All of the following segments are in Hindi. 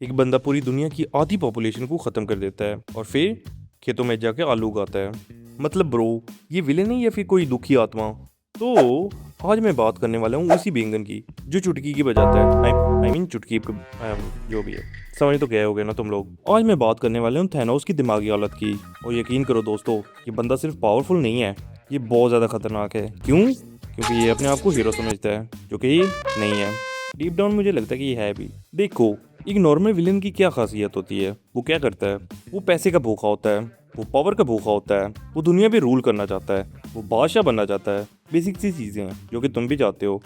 एक बंदा पूरी दुनिया की आधी पॉपुलेशन को ख़त्म कर देता है और फिर खेतों में जाके आलू उगाता है। मतलब ब्रो, ये विलेन है या फिर कोई दुखी आत्मा? तो आज मैं बात करने वाला हूँ उसी बैंगन की जो चुटकी की बजाता है। आई मीन चुटकी जो भी है, समझ तो गए होगे ना तुम लोग। आज मैं बात करने वाला हूँ थैनोस की दिमागी हालत की। और यकीन करो दोस्तों, ये बंदा सिर्फ पावरफुल नहीं है, ये बहुत ज़्यादा खतरनाक है। क्यों? क्योंकि ये अपने आप को हीरो समझता है, जो कि ये नहीं है। डीप डाउन मुझे लगता है कि ये है भी। देखो, एक नॉर्मल विलेन की क्या खासियत होती है? वो क्या करता है? वो पैसे का भूखा होता है, वो पावर का भूखा होता है, वो दुनिया पे रूल करना चाहता है, वो बादशाह बनना चाहता है। बेसिक सी चीज़ें हैं जो कि तुम भी चाहते हो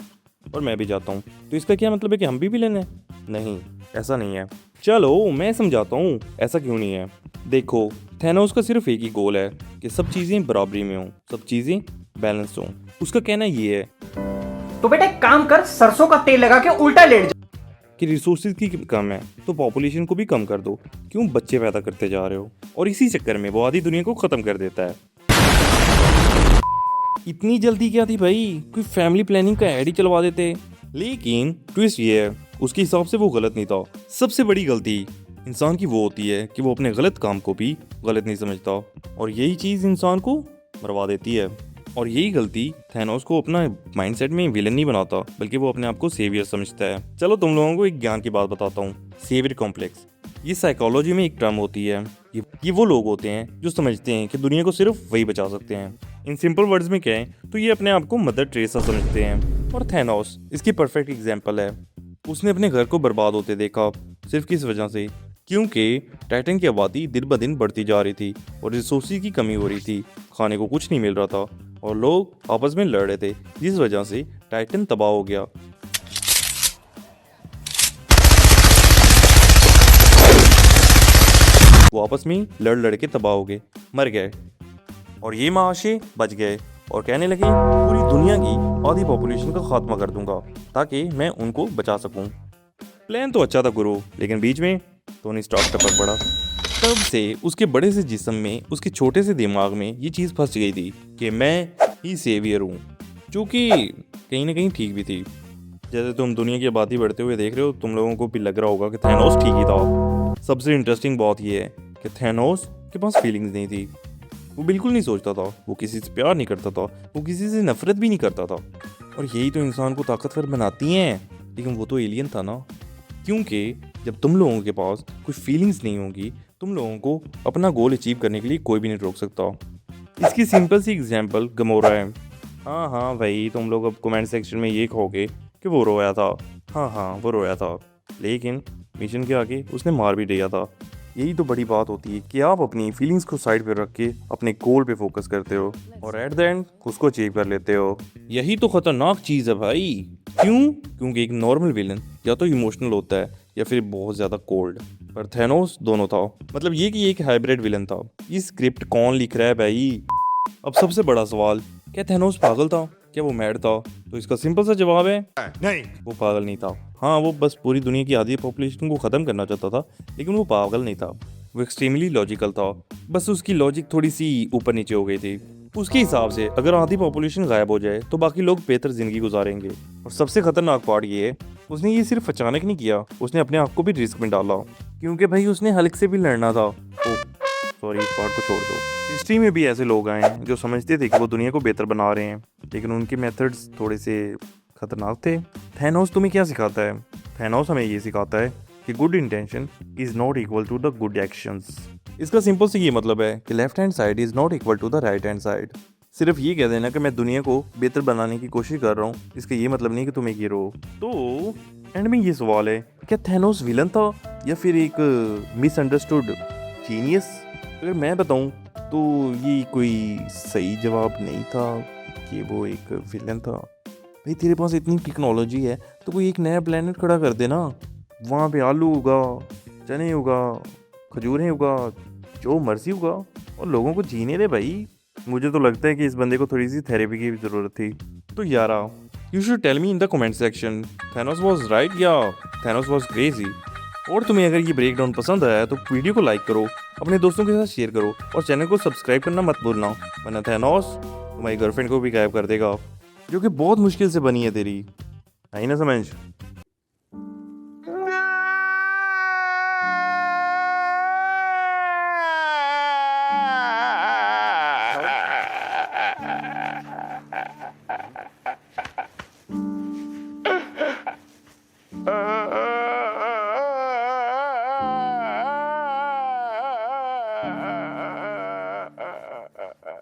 और मैं भी चाहता हूँ। तो इसका क्या मतलब है कि हम भी विलेन हैं? नहीं, ऐसा नहीं है। चलो मैं समझाता हूँ ऐसा क्यों नहीं है। देखो, थैनोस का सिर्फ एक ही गोल है कि सब चीज़ें बराबरी में हों, सब चीज़ें बैलेंस हों। उसका कहना ये है तो बेटा एक काम कर, सरसों का तेल लगा के उल्टा लेट जा। कि रिसोर्सेज की कम है तो पॉपुलेशन को भी कम कर दो। क्यों बच्चे पैदा करते जा रहे हो? और इसी चक्कर में वो आधी दुनिया को खत्म कर देता है। इतनी जल्दी क्या थी भाई? कोई फैमिली प्लानिंग का ऐड ही चलवा देते। लेकिन ट्विस्ट ये है, उसके हिसाब से वो गलत नहीं था। सबसे बड़ी गलती इंसान की वो होती है कि वो अपने गलत काम को भी गलत नहीं समझता, और यही चीज़ इंसान को मरवा देती है। और यही गलती थैनोस को अपना माइंडसेट में विलन नहीं बनाता, बल्कि वो अपने आप को सेवियर समझता है। चलो तुम लोगों को एक ज्ञान की बात बताता हूँ, सेवियर कॉम्प्लेक्स। ये साइकोलॉजी में एक टर्म होती है। ये वो लोग होते हैं जो समझते हैं कि दुनिया को सिर्फ वही बचा सकते हैं। इन सिंपल वर्ड्स में कहें तो ये अपने आप को मदर टेरेसा समझते हैं। और थैनोस इसकी परफेक्ट एग्जाम्पल है। उसने अपने घर को बर्बाद होते देखा, सिर्फ किस वजह से? क्योंकि टाइटन की आबादी दिन ब दिन बढ़ती जा रही थी और रिसोर्सेज की कमी हो रही थी। खाने को कुछ नहीं मिल रहा था और लोग आपस में लड़ रहे थे, जिस वजह से टाइटन तबाह हो गया। वो आपस में लड़ के तबाह हो गए, मर गए। और ये महाशय बच गए और कहने लगे पूरी दुनिया की आधी पॉपुलेशन का खात्मा कर दूंगा ताकि मैं उनको बचा सकूं। प्लान तो अच्छा था गुरु, लेकिन बीच में टोनी स्टार्क टपक पड़ा। तब से उसके बड़े से जिस्म में, उसके छोटे से दिमाग में ये चीज़ फंस गई थी कि मैं ही सेवियर हूँ, जो कि कहीं ना कहीं ठीक भी थी। जैसे तुम दुनिया की आबादी बढ़ते हुए देख रहे हो, तुम लोगों को भी लग रहा होगा कि थैनोस ठीक ही था। सबसे इंटरेस्टिंग बात यह है कि थैनोस के पास फीलिंग्स नहीं थी। वो बिल्कुल नहीं सोचता था, वो किसी से प्यार नहीं करता था, वो किसी से नफरत भी नहीं करता था। और यही तो इंसान को ताकतवर बनाती हैं। लेकिन वो तो एलियन था ना। क्योंकि जब तुम लोगों के पास कुछ फीलिंग्स नहीं होंगी, तुम लोगों को अपना गोल अचीव करने के लिए कोई भी नहीं रोक सकता। इसकी सिंपल सी एग्जांपल गमोरा है। हाँ भाई, तुम लोग अब कमेंट सेक्शन में ये कहोगे कि वो रोया था। हाँ वो रोया था, लेकिन मिशन के आगे उसने मार भी दिया था। यही तो बड़ी बात होती है कि आप अपनी फीलिंग्स को साइड पे रख के अपने गोल पे फोकस करते हो और एट द एंड उसको अचीव कर लेते हो। यही तो खतरनाक चीज़ है भाई। क्यों? क्योंकि एक नॉर्मल विलन या तो इमोशनल होता है या फिर बहुत ज़्यादा कोल्ड, पर थैनोस दोनों था। मतलब ये कि एक हाइब्रिड विलन था। ये स्क्रिप्ट कौन लिख रहा है भाई? अब सबसे बड़ा सवाल, क्या थैनोस पागल था? क्या वो मैड था? तो इसका सिंपल सा जवाब है नहीं, वो पागल नहीं था। हाँ, वो बस पूरी दुनिया की आधी पॉपुलेशन को ख़त्म करना चाहता था, लेकिन वो पागल नहीं था। वो एक्सट्रीमली लॉजिकल था। बस उसकी लॉजिक थोड़ी सी ऊपर नीचे हो गई थी। उसके हिसाब से अगर आधी पॉपुलेशन गायब हो जाए तो बाकी लोग बेहतर ज़िंदगी गुजारेंगे। और सबसे खतरनाक पार्ट ये है, उसने ये सिर्फ अचानक नहीं किया, उसने अपने आप को भी रिस्क में डाला। क्योंकि भाई उसने हल्क से भी लड़ना था। सॉरी, इस पार्ट को छोड़ दो। हिस्ट्री में भी ऐसे लोग आए हैं जो समझते थे कि वो दुनिया को बेहतर बना रहे हैं, लेकिन उनके मेथड्स थोड़े से खतरनाक थे। थैनोस तुम्हें क्या सिखाता है? थैनोस हमें ये सिखाता है कि good intention is not equal to the good actions. इसका सिंपल से ये मतलब है कि left hand side is not equal to the right hand side. सिर्फ ये कह देना कि मैं दुनिया को बेहतर बनाने की कोशिश कर रहा हूँ, इसका ये मतलब नहीं कि तुम एक हीरो हो। तो एंड में ये सवाल है, क्या थैनोस विलन था या फिर एक मिसअंडरस्टूड जीनियस? अगर मैं बताऊं तो ये कोई सही जवाब नहीं था कि वो एक विलन था। भाई तेरे पास इतनी टेक्नोलॉजी है तो कोई एक नया प्लेनेट खड़ा कर देना, वहाँ पे आलू उगा, चने उगा, खजूरें उगा, जो मर्जी उगा, और लोगों को जीने दे भाई। मुझे तो लगता है कि इस बंदे को थोड़ी सी थेरेपी की ज़रूरत थी। तो यारा, you should tell me in the comment section, Thanos was right या थैनोस वाज क्रेजी? और तुम्हें अगर ये ब्रेकडाउन पसंद आया तो वीडियो को लाइक करो, अपने दोस्तों के साथ शेयर करो और चैनल को सब्सक्राइब करना मत भूलना, वरना थैनोस तुम्हारी गर्लफ्रेंड को भी गायब कर देगा, जो कि बहुत मुश्किल से बनी है तेरी। आई ना समझ?